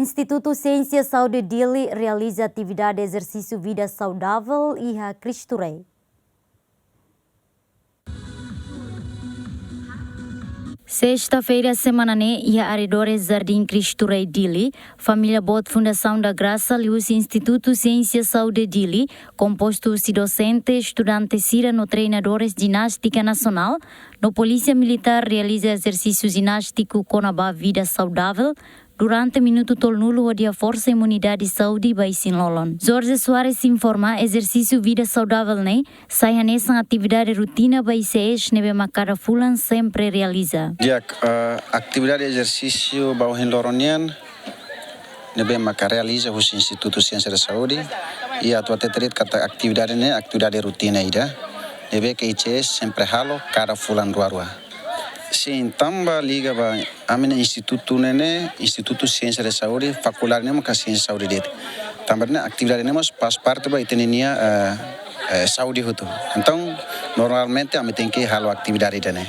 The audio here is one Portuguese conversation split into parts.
Instituto Ciência Saúde Dili realiza atividade de exercício vida saudável e a Cristo Rei. Sexta-feira, semana né, e a arredores Jardim Cristo Rei Dili, família bot Fundação da Graça e o Instituto Ciência Saúde Dili, composto de docentes, estudantes e no treinadores de ginástica nacional, no Polícia Militar realiza exercício ginástico com a vida saudável, durante minuto tolnulo de Força Imunidade e Saúde Baisin Lolon. Jorge Soares informa exercício vida saudável né, sai nessa atividade rotina Baisesh nebe makara fulan sempre realiza. Dia atividade de exercício Bauhin Loronian nebe makara realiza o Instituto Ciência da Saúde e a tua tetret kata atividade né, atividade rotina ida. Nebe que ICS sempre halo cada fulan rua. Sim, tamba liga ba amina instituto nene Instituto Ciência da Saúde faculdade nemo ka Ciência Saúde det. Tamba na atividade nemos faz parte ba itenia saúde hutu. Então normalmente a tem que halo atividade dene.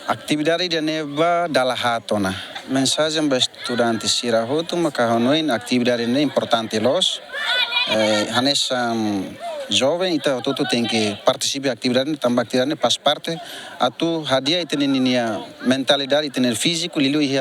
Atividade dene ba dalahatona. Mensagem ba estudante sira hutu maka honoin atividade ne importante los. Hanesa jovem então tudo tem que participar da atividade, também atividade faz parte a tu hadia e ter mentalidade e ter físico lilu e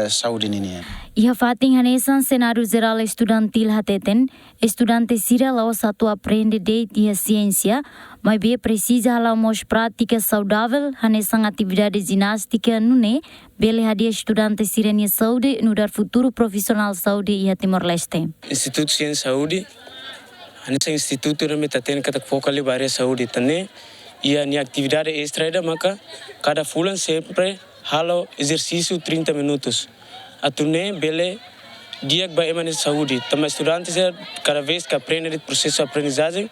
saúde ninia. E a fatin hanesan cenário geral estudantil hateten, estudante sira lao satu aprende de a ciência, mas bem precisa halamos prática saudável, hanesan atividade ginástica nune, bele hadia estudante sira nia saúde no dar futuro profissional saúde e a Timor-Leste. Instituto Ciência Saúde Nesse instituto kami taten kata focal di área saúde também e a minha atividade extra é maka cada fulan sempre halo exercício 30 minutos. A turnê bele dia que vai emanar saúde. Também estudantes cada vez que aprendem o processo de aprendizagem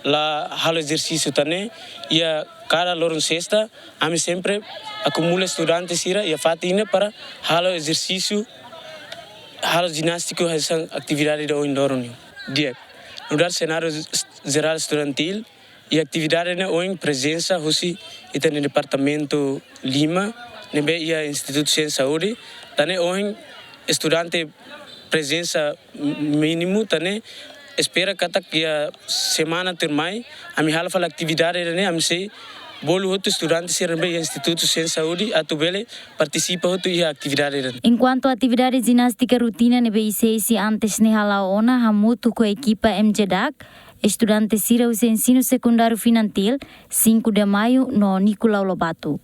lá halo exercício também e a cada lorong sexta a mim sempre acumula estudantes e a fatina para halo exercício halo ginástico essa atividade do lorong dia. No dar cenário geral estudantil e atividade na OIN presença hoje e no departamento Lima, nebe e a Instituto Ciência Saúde, também OIN estudante presença mínimo também espera que a semana termine a minha hala fala atividade né a mim sei bolo outro estudante se rebe Instituto Ciência Saúde a tu bele participa outro e a atividade. Enquanto a atividade ginástica rotina nebe ICS antes ne hala ona hamutu com a equipa MJDAC, estudante sira o ensino secundário infantil 5 de maio no Nicolau Lobato.